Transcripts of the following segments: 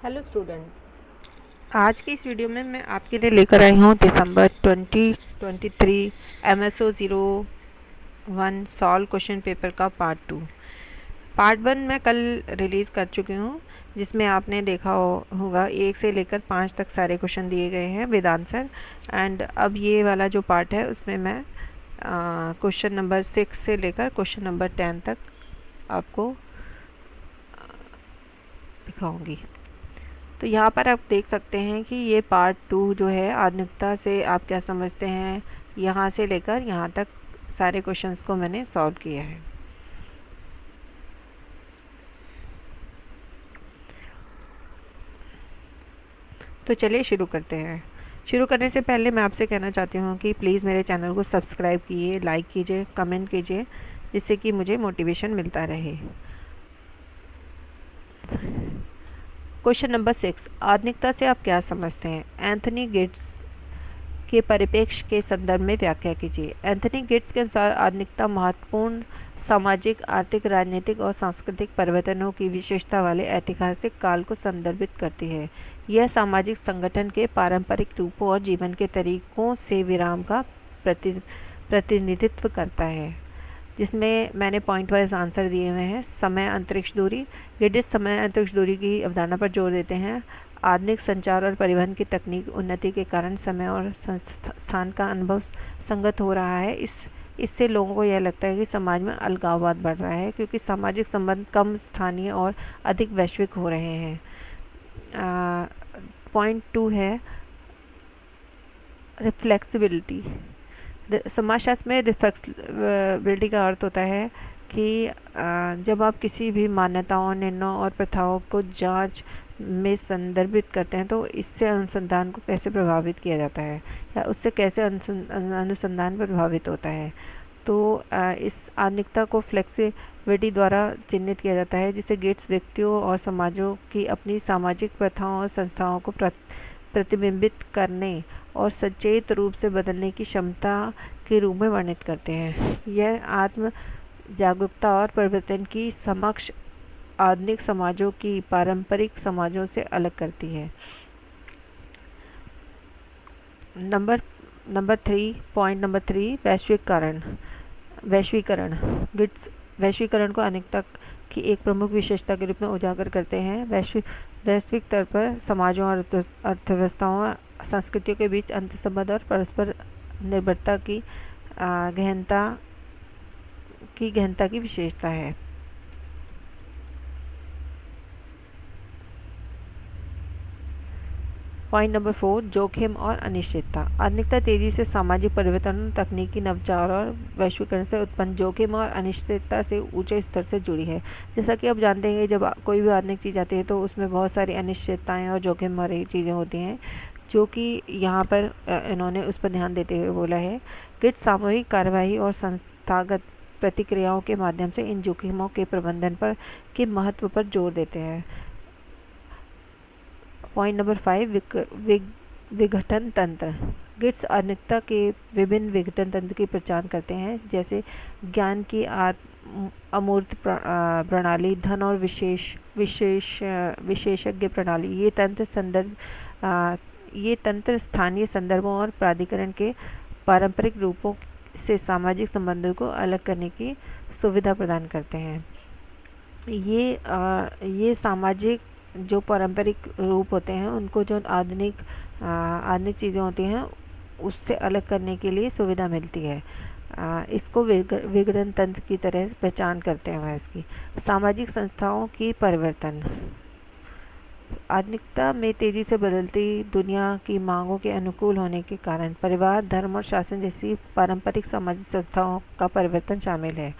Hello student, आज की इस वीडियो में मैं आपके लिए लेकर आई हूँ दिसंबर 2023 MSO 01 सॉल्व क्वेश्चन पेपर का पार्ट 2। पार्ट 1 मैं कल रिलीज़ कर चुकी हूँ, जिसमें आपने देखा होगा 1 से लेकर 5 तक सारे क्वेश्चन दिए गए हैं विद आंसर। एंड अब ये वाला जो पार्ट है उसमें मैं क्वेश्चन नंबर 6 से लेकर क्वेश्चन नंबर 10 तक आपको दिखाऊंगी। तो यहाँ पर आप देख सकते हैं कि ये पार्ट 2 जो है आधुनिकता से आप क्या समझते हैं, यहाँ से लेकर यहाँ तक सारे क्वेश्चंस को मैंने सॉल्व किया है। तो चलिए शुरू करते हैं। शुरू करने से पहले मैं आपसे कहना चाहती हूँ कि प्लीज़ मेरे चैनल को सब्सक्राइब कीजिए, लाइक कीजिए, कमेंट कीजिए, जिससे कि मुझे मोटिवेशन मिलता रहे। क्वेश्चन नंबर 6, आधुनिकता से आप क्या समझते हैं? एंथनी गिट्स के परिप्रेक्ष्य के संदर्भ में व्याख्या कीजिए। एंथनी गिट्स के अनुसार आधुनिकता महत्वपूर्ण सामाजिक, आर्थिक, राजनीतिक और सांस्कृतिक परिवर्तनों की विशेषता वाले ऐतिहासिक काल को संदर्भित करती है। यह सामाजिक संगठन के पारंपरिक रूपों और जीवन के तरीकों से विराम का प्रतिनिधित्व करता है, जिसमें मैंने पॉइंट वाइज आंसर दिए हुए हैं। समय अंतरिक्ष दूरी, गिट्स समय अंतरिक्ष दूरी की अवधारणा पर जोर देते हैं। आधुनिक संचार और परिवहन की तकनीक उन्नति के कारण समय और स्थान का अनुभव संगत हो रहा है। इससे लोगों को यह लगता है कि समाज में अलगाववाद बढ़ रहा है, क्योंकि सामाजिक संबंध कम स्थानीय और अधिक वैश्विक हो रहे हैं। पॉइंट 2 है रिफ्लेक्सिबिलिटी। समाजशास्त्र में रिफ्लेक्सिबिलिटी का अर्थ होता है कि जब आप किसी भी मान्यताओं, निर्णयों और प्रथाओं को जांच में संदर्भित करते हैं तो इससे अनुसंधान को कैसे प्रभावित किया जाता है या उससे कैसे अनुसंधान प्रभावित होता है। तो इस आधुनिकता को फ्लेक्सिबिलिटी द्वारा चिन्हित किया जाता है, जिसे गिट्स व्यक्तियों और समाजों की अपनी सामाजिक प्रथाओं और संस्थाओं को प्रतिबिंबित करने और सचेत रूप से बदलने की क्षमता के रूप में वर्णित करते हैं। यह आत्म जागरूकता और परिवर्तन की समक्ष आधुनिक समाजों की पारंपरिक समाजों से अलग करती है। नंबर 3, पॉइंट नंबर 3, वैश्वीकरण। गिट्स वैश्वीकरण को अनेकता की एक प्रमुख विशेषता के रूप में उजागर करते हैं। वैश्विक स्तर पर समाजों और अर्थव्यवस्थाओं और संस्कृतियों के बीच अंतर्संबंध और परस्पर निर्भरता की गहनता की विशेषता है। पॉइंट नंबर 4, जोखिम और अनिश्चितता। आधुनिकता तेजी से सामाजिक परिवर्तन, तकनीकी नवाचार और वैश्वीकरण से उत्पन्न जोखिम और अनिश्चितता से ऊंचे स्तर से जुड़ी है। जैसा कि आप जानते हैं कि जब कोई भी आधुनिक चीज़ आती है तो उसमें बहुत सारी अनिश्चितताएं और जोखिम भरी चीज़ें होती हैं, जो कि यहाँ पर इन्होंने उस पर ध्यान देते हुए बोला है। गिट्स सामूहिक कार्यवाही और संस्थागत प्रतिक्रियाओं के माध्यम से इन जोखिमों के प्रबंधन के महत्व पर जोर देते हैं। पॉइंट नंबर 5, विघटन तंत्र। गिट्स आधुनिकता के विभिन्न विघटन तंत्र की पहचान करते हैं, जैसे ज्ञान की अमूर्त प्रणाली, धन और विशेषज्ञ प्रणाली। ये तंत्र स्थानीय संदर्भों और प्राधिकरण के पारंपरिक रूपों से सामाजिक संबंधों को अलग करने की सुविधा प्रदान करते हैं। ये सामाजिक जो पारंपरिक रूप होते हैं उनको जो आधुनिक चीज़ें होती हैं उससे अलग करने के लिए सुविधा मिलती है। इसको विघटन तंत्र की तरह पहचान करते हैं इसकी। सामाजिक संस्थाओं की परिवर्तन। आधुनिकता में तेज़ी से बदलती दुनिया की मांगों के अनुकूल होने के कारण परिवार, धर्म और शासन जैसी पारंपरिक सामाजिक संस्थाओं का परिवर्तन शामिल है।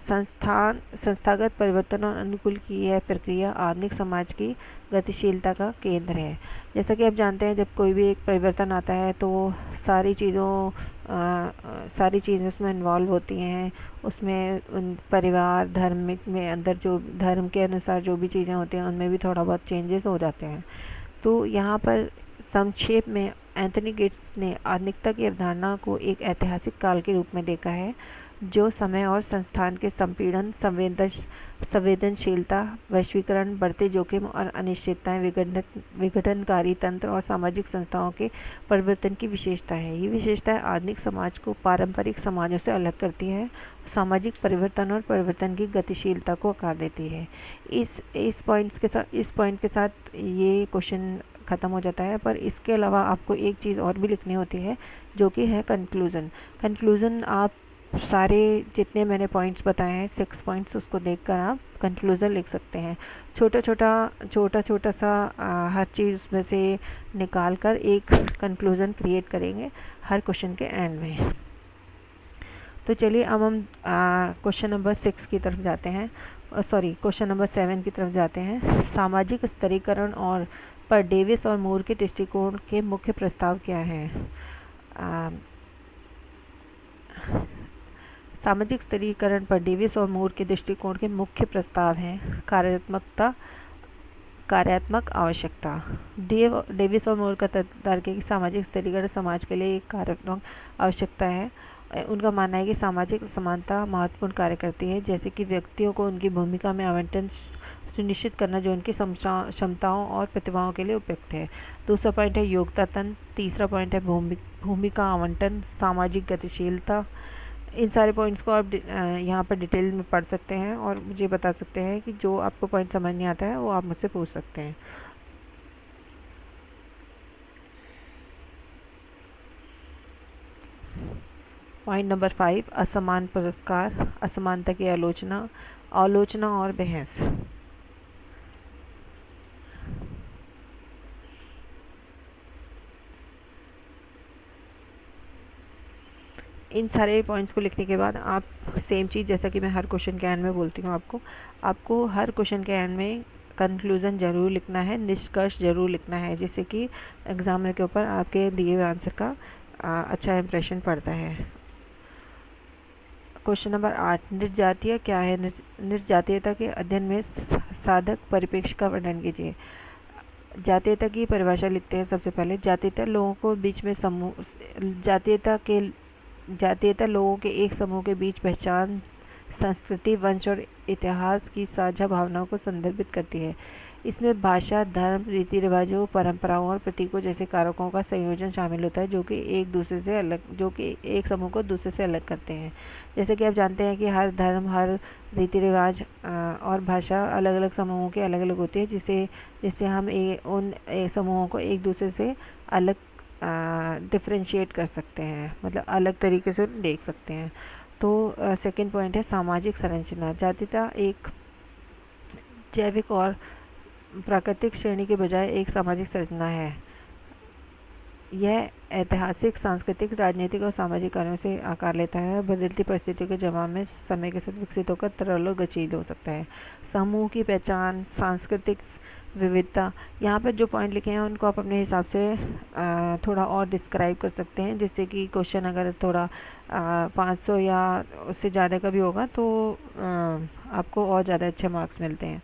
संस्थागत परिवर्तन और अनुकूल की यह प्रक्रिया आधुनिक समाज की गतिशीलता का केंद्र है। जैसा कि आप जानते हैं, जब कोई भी एक परिवर्तन आता है तो सारी चीज़ें उसमें इन्वॉल्व होती हैं। उसमें परिवार, धर्म में अंदर जो धर्म के अनुसार जो भी चीज़ें होती हैं उनमें भी थोड़ा बहुत चेंजेस हो जाते हैं। तो यहाँ पर संक्षेप में एंथनी गिट्स ने आधुनिकता की अवधारणा को एक ऐतिहासिक काल के रूप में देखा है, जो समय और संस्थान के संपीड़न, संवेदनशीलता, वैश्वीकरण, बढ़ते जोखिम और अनिश्चितताएं, विघटनकारी तंत्र और सामाजिक संस्थाओं के परिवर्तन की विशेषता है। ये विशेषताएं आधुनिक समाज को पारंपरिक समाजों से अलग करती है, सामाजिक परिवर्तन और परिवर्तन की गतिशीलता को आकार देती है। इस पॉइंट के साथ ये क्वेश्चन ख़त्म हो जाता है। पर इसके अलावा आपको एक चीज़ और भी लिखनी होती है, जो कि है कंक्लूज़न। आप सारे जितने मैंने पॉइंट्स बताए हैं 6 पॉइंट्स, उसको देखकर आप कंक्लूज़न लिख सकते हैं। छोटा सा हर चीज़ उसमें से निकाल कर एक कंक्लूज़न क्रिएट करेंगे हर क्वेश्चन के एंड में। तो चलिए अब हम क्वेश्चन नंबर 6 की तरफ जाते हैं, क्वेश्चन नंबर 7 की तरफ जाते हैं। सामाजिक स्तरीकरण और पर डेविस और मूर के दृष्टिकोण के मुख्य प्रस्ताव क्या हैं? सामाजिक स्तरीकरण पर डेविस और मूर के दृष्टिकोण के मुख्य प्रस्ताव हैं कार्यात्मक आवश्यकता। डेविस और मूर का तर्क है कि सामाजिक स्तरीकरण समाज के लिए एक कार्यात्मक आवश्यकता है। उनका मानना है कि सामाजिक समानता महत्वपूर्ण कार्य करती है, जैसे कि व्यक्तियों को उनकी भूमिका में आवंटन सुनिश्चित करना जो उनकी क्षमताओं और प्रतिभाओं के लिए उपयुक्त है। दूसरा पॉइंट है योग्यता तंत्र। तीसरा पॉइंट है भूमिका आवंटन, सामाजिक गतिशीलता। इन सारे पॉइंट्स को आप यहाँ पर डिटेल में पढ़ सकते हैं और मुझे बता सकते हैं कि जो आपको पॉइंट समझ नहीं आता है वो आप मुझसे पूछ सकते हैं। पॉइंट नंबर 5, असमान पुरस्कार, असमानता की आलोचना और बहस। इन सारे पॉइंट्स को लिखने के बाद आप सेम चीज़, जैसा कि मैं हर क्वेश्चन के एंड में बोलती हूँ, आपको हर क्वेश्चन के एंड में कंक्लूज़न ज़रूर लिखना है, निष्कर्ष ज़रूर लिखना है, जिससे कि एग्जामिनर के ऊपर आपके दिए हुए आंसर का अच्छा इंप्रेशन पड़ता है। क्वेश्चन नंबर 8, निर्जातीय क्या है? निर्जातीयता के अध्ययन में साधक परिप्रेक्ष्य का वर्णन कीजिए। जातीयता की परिभाषा लिखते हैं। सबसे पहले जातीयता लोगों को बीच में जातीयता लोगों के एक समूह के बीच पहचान, संस्कृति, वंश और इतिहास की साझा भावनाओं को संदर्भित करती है। इसमें भाषा, धर्म, रीति रिवाजों, परंपराओं और प्रतीकों जैसे कारकों का संयोजन शामिल होता है, जो कि एक समूह को दूसरे से अलग करते हैं। जैसे कि आप जानते हैं कि हर धर्म, हर रीति रिवाज और भाषा अलग अलग समूहों के अलग अलग होती है, जिससे हम उन समूहों को एक दूसरे से अलग डिफ्रेंशिएट कर सकते हैं, मतलब अलग तरीके से देख सकते हैं। तो सेकंड पॉइंट है सामाजिक संरचना। जातीयता एक जैविक और प्राकृतिक श्रेणी के बजाय एक सामाजिक संरचना है। यह ऐतिहासिक, सांस्कृतिक, राजनीतिक और सामाजिक कारणों से आकार लेता है। बदलती परिस्थितियों के जवाब में समय के साथ विकसित होकर तरल और गतिशील हो सकता है। समूह की पहचान, सांस्कृतिक विविधता। यहाँ पर जो पॉइंट लिखे हैं उनको आप अपने हिसाब से थोड़ा और डिस्क्राइब कर सकते हैं, जिससे कि क्वेश्चन अगर थोड़ा 500 या उससे ज़्यादा का भी होगा तो आपको और ज़्यादा अच्छे मार्क्स मिलते हैं।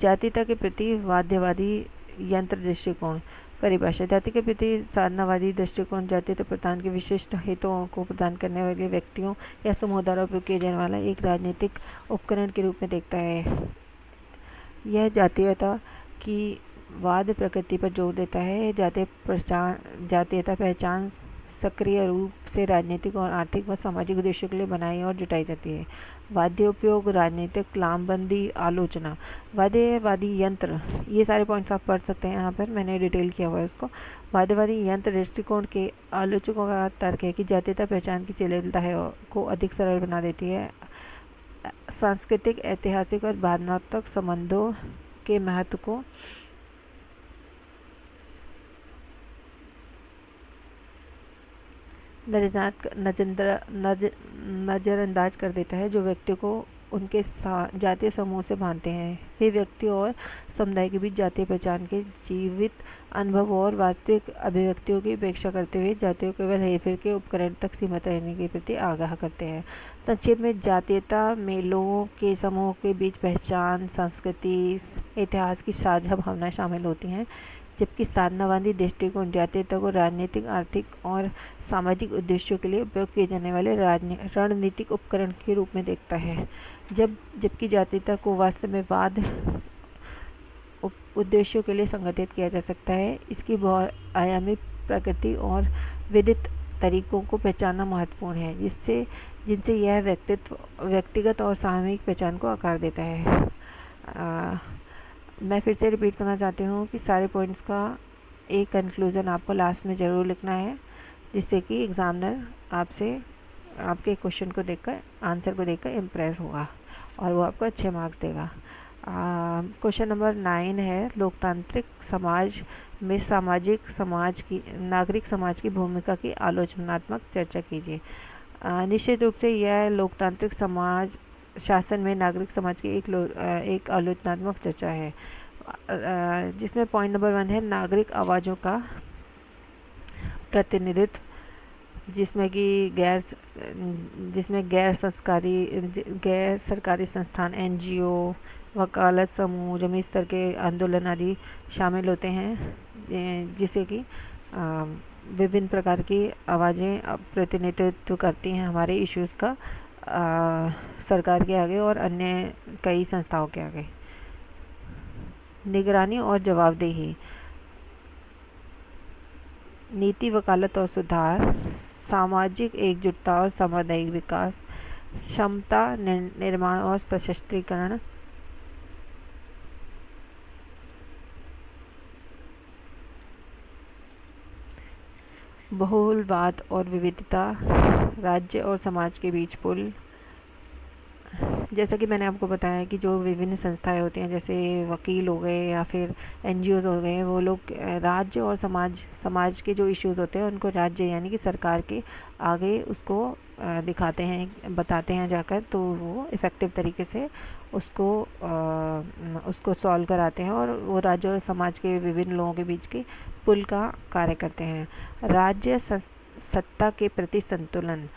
जातीयता के प्रति वाद्यवादी यंत्र दृष्टिकोण। परिभाषा। जाति के प्रति साधनावादी दृष्टिकोण जातीयता प्रदान के विशिष्ट हितों को प्रदान करने वाले व्यक्तियों या समूह द्वारा उपयोग किए जाने वाला एक राजनीतिक उपकरण के रूप में देखता है। यह जातीयता की वाद प्रकृति पर जोर देता है। जातीयता पहचान सक्रिय रूप से राजनीतिक और आर्थिक व सामाजिक उद्देश्यों के लिए बनाई और जुटाई जाती है। वाद्य उपयोग, राजनीतिक लामबंदी, आलोचना। वाद्यवादी यंत्र, ये सारे पॉइंट्स आप पढ़ सकते हैं, यहाँ पर मैंने डिटेल किया हुआ है इसको। वाद्यवादी यंत्र दृष्टिकोण के आलोचकों का तर्क है कि जातीयता पहचान की जटिलता को अधिक सरल बना देती है। सांस्कृतिक, ऐतिहासिक और भावनात्मक संबंधों के महत्व को नज़रअंदाज कर देता है, जो व्यक्ति को उनके जातीय समूह से बांधते हैं। वे व्यक्ति और समुदाय के बीच जातीय पहचान के जीवित अनुभव और वास्तविक अभिव्यक्तियों की उपेक्षा करते हुए जातियों केवल हेरफेर के उपकरण तक सीमित रहने के प्रति आगाह करते हैं। संक्षेप में, जातीयता में लोगों के समूह के बीच पहचान, संस्कृति, इतिहास की साझा भावनाएं शामिल होती हैं। जबकि साधनावादी दृष्टिकोण जातीयता को राजनीतिक, आर्थिक और सामाजिक उद्देश्यों के लिए उपयोग किए जाने वाले रणनीतिक उपकरण के रूप में देखता है। जबकि जातीयता को वास्तविकवाद उद्देश्यों के लिए संगठित किया जा सकता है। इसकी बहुआयामी प्रकृति और विदित तरीकों को पहचानना महत्वपूर्ण है, जिनसे यह व्यक्तिगत और सामूहिक पहचान को आकार देता है। मैं फिर से रिपीट करना चाहती हूँ कि सारे पॉइंट्स का एक कंक्लूज़न आपको लास्ट में ज़रूर लिखना है, जिससे कि एग्ज़ामिनर आपसे आपके क्वेश्चन को देखकर, आंसर को देखकर इम्प्रेस होगा और वो आपको अच्छे मार्क्स देगा। क्वेश्चन नंबर 9 है, लोकतांत्रिक समाज में नागरिक समाज की भूमिका की आलोचनात्मक चर्चा कीजिए। निश्चित रूप से यह लोकतांत्रिक समाज शासन में नागरिक समाज की एक आलोचनात्मक चर्चा है, जिसमें पॉइंट नंबर 1 है नागरिक आवाज़ों का प्रतिनिधित्व, जिसमें गैर सरकारी संस्थान, NGO, वकालत समूह, जमीनी स्तर के आंदोलन आदि शामिल होते हैं, जिससे कि विभिन्न प्रकार की आवाज़ें प्रतिनिधित्व करती हैं हमारे इश्यूज़ का सरकार के आगे और अन्य कई संस्थाओं के आगे। निगरानी और जवाबदेही, नीति, वकालत और सुधार, सामाजिक एकजुटता और सामुदायिक विकास, क्षमता निर्माण और सशस्त्रीकरण, बहुलवाद और विविधता, राज्य और समाज के बीच पुल। जैसा कि मैंने आपको बताया कि जो विभिन्न संस्थाएं होती हैं, जैसे वकील हो गए या फिर NGOs हो गए, वो लोग राज्य और समाज के जो इश्यूज़ होते हैं उनको राज्य यानी कि सरकार के आगे उसको दिखाते हैं, बताते हैं जाकर, तो वो इफ़ेक्टिव तरीके से उसको सॉल्व कराते हैं और वो राज्य और समाज के विभिन्न लोगों के बीच के पुल का कार्य करते हैं। राज्य सत्ता के प्रति संतुलन,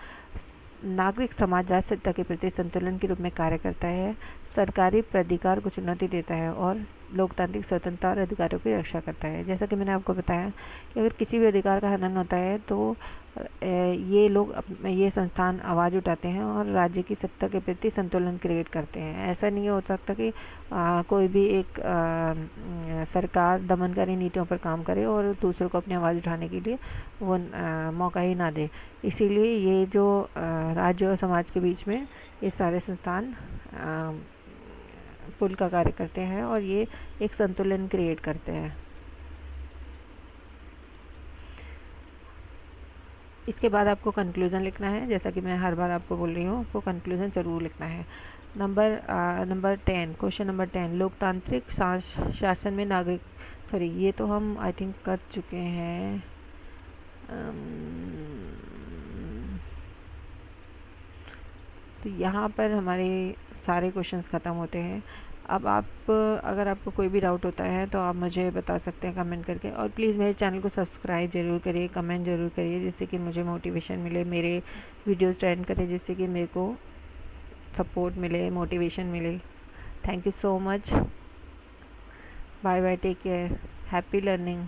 नागरिक समाज राज्य सत्ता के प्रति संतुलन के रूप में कार्य करता है, सरकारी प्राधिकार को चुनौती देता है और लोकतांत्रिक स्वतंत्रता और अधिकारों की रक्षा करता है। जैसा कि मैंने आपको बताया कि अगर किसी भी अधिकार का हनन होता है तो ये संस्थान आवाज़ उठाते हैं और राज्य की सत्ता के प्रति संतुलन क्रिएट करते हैं। ऐसा नहीं हो सकता कि कोई भी एक सरकार दमनकारी नीतियों पर काम करे और दूसरों को अपनी आवाज़ उठाने के लिए वो मौका ही ना दे। इसीलिए ये जो राज्य और समाज के बीच में ये सारे संस्थान पुल का कार्य करते हैं और ये एक संतुलन क्रिएट करते हैं। इसके बाद आपको कंक्लूज़न लिखना है, जैसा कि मैं हर बार आपको बोल रही हूँ, आपको कंक्लूज़न ज़रूर लिखना है। नंबर 10, क्वेश्चन नंबर 10, लोकतांत्रिक शासन में ये तो हम आई थिंक कर चुके हैं। तो यहाँ पर हमारे सारे क्वेश्चंस ख़त्म होते हैं। अब अगर आपको कोई भी डाउट होता है तो आप मुझे बता सकते हैं कमेंट करके, और प्लीज़ मेरे चैनल को सब्सक्राइब ज़रूर करिए, कमेंट ज़रूर करिए, जिससे कि मुझे मोटिवेशन मिले, मेरे वीडियोस ट्रेंड करें, जिससे कि मेरे को सपोर्ट मिले, मोटिवेशन मिले। Thank you so much. Bye bye, take care, happy learning.